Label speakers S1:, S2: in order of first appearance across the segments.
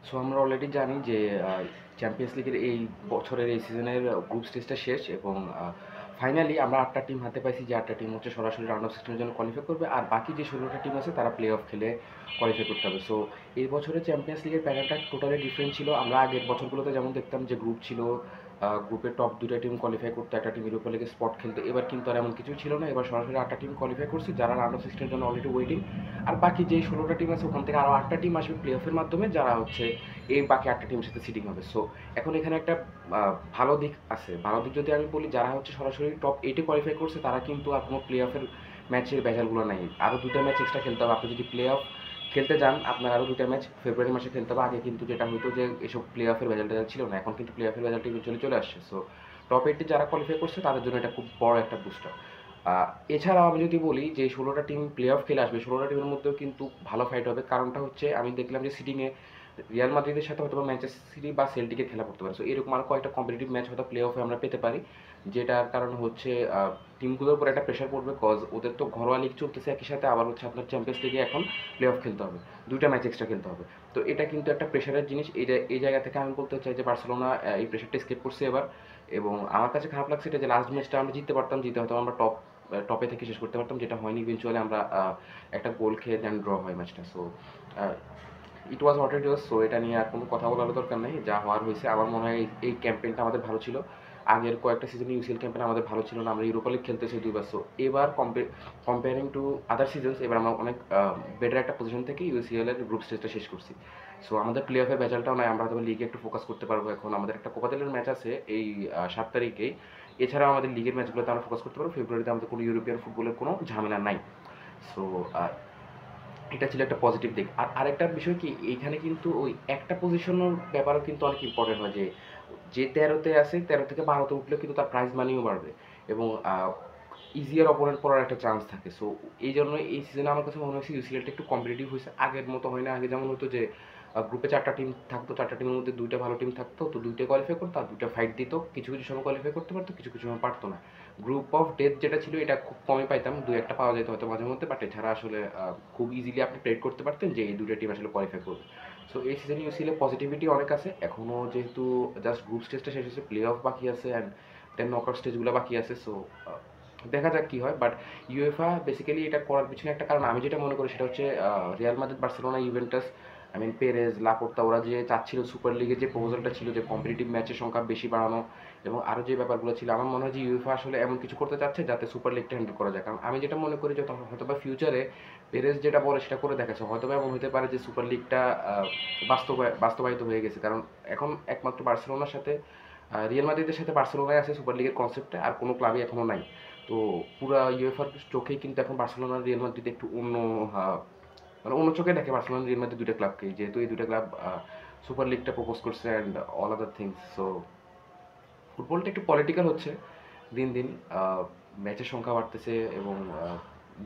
S1: So আমরা already জানি যে চ্যাম্পিয়ন্স লিগের এই বছরের এই সিজনের গ্রুপ স্টেজটা শেষ এবং ফাইনালি আমরা 8টা টিম হাতে পাইছি, যে 8টা টিম হচ্ছে সরাসরি রাউন্ড অফ সিক্সটিনের জন্য কোয়ালিফাই করবে, আর বাকি যে 16টা টিম আছে তারা প্লে অফ খেলে কোয়ালিফাই করতে হবে। সো এই বছরের চ্যাম্পিয়ন্স লিগের প্যাটার্নটা টোটালি ডিফারেন্ট ছিল। আমরা আগের বছরগুলোতে যেমন দেখতাম যে গ্রুপ ছিল, গ্রুপের টপ দুটা টিম কোয়ালিফাই করতো, একটা টিম ইউরোপা লিগে স্পট খেলতো। এবার কিন্তু আর এমন কিছু ছিল না, এবার সরাসরি 8টা টিম কোয়ালিফাই করছে যারা রাউন্ড অফ সিক্সটিনের জন্য অলরেডি ওয়েটিং, আর বাকি যে 16টা টিম আছে ওখান থেকে আরও 8টা টিম আসবে প্লে অফের মাধ্যমে, যারা হচ্ছে এই বাকি 8টা টিমের সাথে সিটিং হবে। সো এখন এখানে একটা ভালো দিক আছে। ভালো দিক যদি আমি বলি, যারা হচ্ছে সরাসরি টপ 8-এ কোয়ালিফাই করছে তারা কিন্তু আর কোনো প্লে অফের ম্যাচের ভেজালগুলো নাই। আরও দুটো ম্যাচ এক্সট্রা খেলতে হবে। আপনি যদি প্লে অফ খেলতে যান, আপনার আরও দুটো ম্যাচ ফেব্রুয়ারি মাসে খেলতে হবে। আগে কিন্তু যেটা হতো যে এসব প্লে অফের ভেজাল টেজাল ছিল না, এখন কিন্তু প্লে অফের ভেজালটা ইভেন্চুয়ালি চলে আসছে। সো টপ 8-এ যারা কোয়ালিফাই করছে তাদের জন্য এটা খুব বড় একটা বুস্টার। এছাড়াও আমি যদি বলি যে 16টা টিম প্লে অফ খেলে আসবে, 16টা টিমের মধ্যেও কিন্তু ভালো ফাইট হবে। কারণটা হচ্ছে আমি দেখলাম যে সিটিংয়ে রিয়াল মাদ্রিদের সাথে হয়তো ম্যানচেস্টার সিটি বা সেল্টিকের খেলা পড়তে পারে। সো এরকম আরও কয়েকটা কম্পিটিটিভ ম্যাচ হয়তো প্লে অফে আমরা পেতে পারি, যেটার কারণ হচ্ছে টিমগুলোর উপর একটা প্রেশার পড়বে, কজ ওদের তো ঘরোয়া লিগ চলতেছে একই সাথে, আবার হচ্ছে আপনার চ্যাম্পিয়ন্স লিগে এখন প্লে অফ খেলতে হবে, দুইটা ম্যাচ এক্সট্রা খেলতে হবে। তো এটা কিন্তু একটা প্রেশারের জিনিস। এই জায়গা থেকে আমি বলতে চাই যে বার্সেলোনা এই প্রেশারটা স্কেপ করছে এবার। এবং আমার কাছে খারাপ লাগছে এটা যে লাস্ট ম্যাচটা আমরা জিততে পারতাম, জিতে হয়তো আমরা টপে থেকে শেষ করতে পারতাম, যেটা হয়নি। ইভেনচুয়ালি আমরা একটা গোল খেয়ে দেন ড্র হয় ম্যাচটা। So it was what it was. So এটা নিয়ে আর কোনো কথা বলার দরকার নেই, যা হওয়ার হয়েছে। আমার মনে হয় এই ক্যাম্পেইনটা আমাদের ভালো ছিল। আগের কয়েকটা সিজনে ইউসিএল ক্যাম্পেইন আমাদের ভালো ছিল না, আমরা ইউরোপা লিগ খেলতেছি দুইবার। সো এবার কম্পেয়ারিং টু আদার সিজনস এবার আমরা অনেক বেটার একটা পজিশন থেকে ইউসিএল এর গ্রুপ স্টেজটা শেষ করছি। সো আমাদের প্লে অফের ভেজালটাও নাই, আমরা হয়তো লিগে একটু ফোকাস করতে পারবো। এখন আমাদের একটা কোপা দেলের ম্যাচ আছে এই 7 তারিখেই। এছাড়াও আমাদের লিগের ম্যাচগুলোতে আমরা ফোকাস করতে পারবো। ফেব্রুয়ারিতে আমাদের কোনো ইউরোপিয়ান ফুটবলের কোনো ঝামেলা নাই। সো এটা ছিল একটা পজিটিভ দিক। আর আরেকটা বিষয় কি, এইখানে কিন্তু ওই একটা পজিশনের ব্যাপারও কিন্তু অনেক ইম্পর্টেন্ট হয়, যে যে 13তে আছে 13 থেকে 12তে উঠলে কিন্তু তার প্রাইজ মানিও বাড়বে এবং ইজিয়ার অপোনেন্ট পড়ার একটা চান্স থাকে। সো এই জন্য এই সিজনে আমার কাছে মনে হয়েছে ইউসিএলটা একটু কম্পিটিটিভ হয়েছে, আগের মতো হয় না। আগে যেমন হতো যে গ্রুপে 4টা টিম থাকতো, 4টা টিমের মধ্যে 2টা ভালো টিম থাকতো, তো 2টাই কোয়ালিফাই করতো আর 2টা ফাইট দিত। কিছু কিছু সময় কোয়ালিফাই করতে পারতো, কিছু কিছু সময় পারতো না। গ্রুপ অফ ডেথ যেটা ছিল এটা খুব কমই পাইতাম, 2-1টা পাওয়া যেত হয়তো মাঝে মধ্যে, বাট এছাড়া আসলে খুব ইজিলি আপনি প্রেডিক্ট করতে পারতেন যে এই 2টা টিম আসলে কোয়ালিফাই করবে। সো এই সিজনে ইউসিএলে পজিটিভিটি অনেক আছে। এখনও যেহেতু জাস্ট গ্রুপ স্টেজটা শেষ হয়েছে, প্লে অফ বাকি আছে অ্যান্ড দেন নকআউট স্টেজগুলো বাকি আছে। সো দেখা যাক কী হয়। বাট ইউএফা বেসিক্যালি এটা করার পিছনে একটা কারণ আমি যেটা মনে করি সেটা হচ্ছে Real Madrid, Barcelona, Juventus, I mean Perez, Laporta, ওরা যে চাচ্ছিল সুপার লিগের যে প্রপোজালটা ছিল যে কম্পিটিটিভ ম্যাচের সংখ্যা বেশি বাড়ানো এবং আরও যে ব্যাপারগুলো ছিল, আমার মনে হয় যে ইউএফা আসলে এমন কিছু করতে চাচ্ছে যাতে সুপার লিগটা হ্যান্ডেল করা যায়। কারণ আমি যেটা মনে করি যে হয়তো বা ফিউচারে পেরেজ যেটা বলে সেটা করে দেখাচ্ছে, হয়তো বা এমন হতে পারে যে সুপার লিগটা বাস্তবায়িত হয়ে গেছে। কারণ এখন একমাত্র বার্সেলোনার সাথে রিয়াল মাদ্রিদের সাথে বার্সেলোনায় আছে সুপার লিগের কনসেপ্টে, আর কোনো ক্লাবই এখনও নাই। তো পুরা ইউএফার চোখেই কিন্তু এখন বার্সেলোনা রিয়াল মাদ্রিদ একটু অন্য মানে অন্য চোখে দেখে বার্সেলোনা রিয়াল মাদ্রিদ দুইটা ক্লাবকে, যেহেতু এই দুইটা ক্লাব সুপার লিগটা প্রপোজ করছে and all other things. So ফুটবলটা একটু পলিটিক্যাল হচ্ছে দিন দিন। ম্যাচের সংখ্যা বাড়তেছে এবং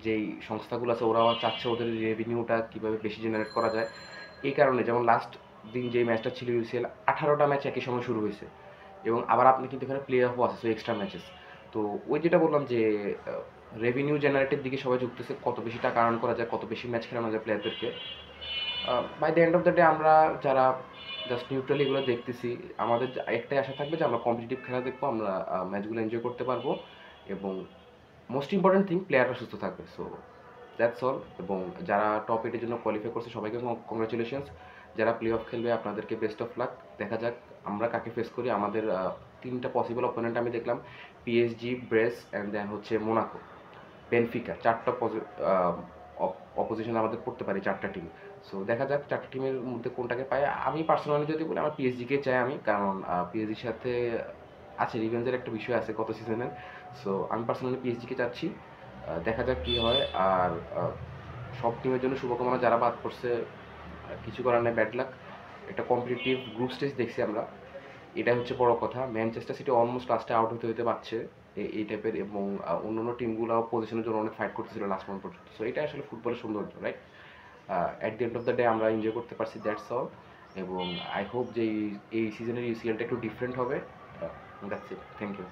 S1: যেই সংস্থাগুলো আছে ওরাও চাচ্ছে ওদের রেভিনিউটা কীভাবে বেশি জেনারেট করা যায়। এই কারণে যেমন লাস্ট দিন যে ম্যাচটা ছিল ইউসিএল, 18টা ম্যাচ একই সময় শুরু হয়েছে এবং আবার আপনি কিন্তু এখানে প্লে অফও আছে, সো এক্সট্রা ম্যাচেস। তো ওই যেটা বললাম যে রেভিনিউ জেনারেটের দিকে সবাই ঝুঁকতেছে, কত বেশি টাকা আর্ন করা যায়, কত বেশি ম্যাচ খেলানো যায় প্লেয়ারদেরকে। By the end of the day আমরা যারা জাস্ট নিউট্রালি এগুলো দেখতেছি, আমাদের একটাই আশা থাকবে যে আমরা কম্পিটিটিভ খেলা দেখবো, আমরা ম্যাচগুলো এনজয় করতে পারবো এবং মোস্ট ইম্পর্টেন্ট থিং প্লেয়াররা সুস্থ থাকবে। So that's all. এবং যারা টপ 8-এর জন্য কোয়ালিফাই করছে সবাইকে কংগ্রাচুলেশনস। যারা প্লে অফ খেলবে আপনাদেরকে বেস্ট অফ লাক। দেখা যাক আমরা কাকে ফেস করি। আমাদের 3টা পসিবল অপোনেন্ট আমি দেখলাম, পিএসজি, ব্রেস অ্যান্ড দেন হচ্ছে মোনাকো, বেনফিকা, 4টা অপোজিশন আমাদের পড়তে পারি, 4টা টিম। সো দেখা যাক 4টা টিমের মধ্যে কোনটাকে পাই। আমি পার্সোনালি যদি বলি আমার পিএসজিকে চাই আমি, কারণ পিএসজির সাথে আছে রিভেঞ্জের একটা বিষয় আছে গত সিজনের। সো আমি পার্সোনালি পিএসজিকে চাচ্ছি। দেখা যাক কী হয়। আর সব টিমের জন্য শুভকামনা যারা বাদ পড়ছে, কিছু করার নেই, ব্যাড লাক। একটা কম্পিটিটিভ গ্রুপ স্টেজ দেখছি আমরা, এটা হচ্ছে বড় কথা। ম্যানচেস্টার সিটি অলমোস্ট লাস্টে আউট হতে পারছে এই টাইপের, এবং অন্যান্য টিমগুলো পজিশনের জন্য অনেক ফাইট করতেছিল লাস্ট পর্যন্ত। সো এটা আসলে ফুটবলের সৌন্দর্য, right? At the end of the day আমরা এনজয় করতে পারছি, দ্যাটস অল। এবং আই হোপ যে এই সিজনের ইউসিএলটা একটু ডিফারেন্ট হবে। That's it, thank you.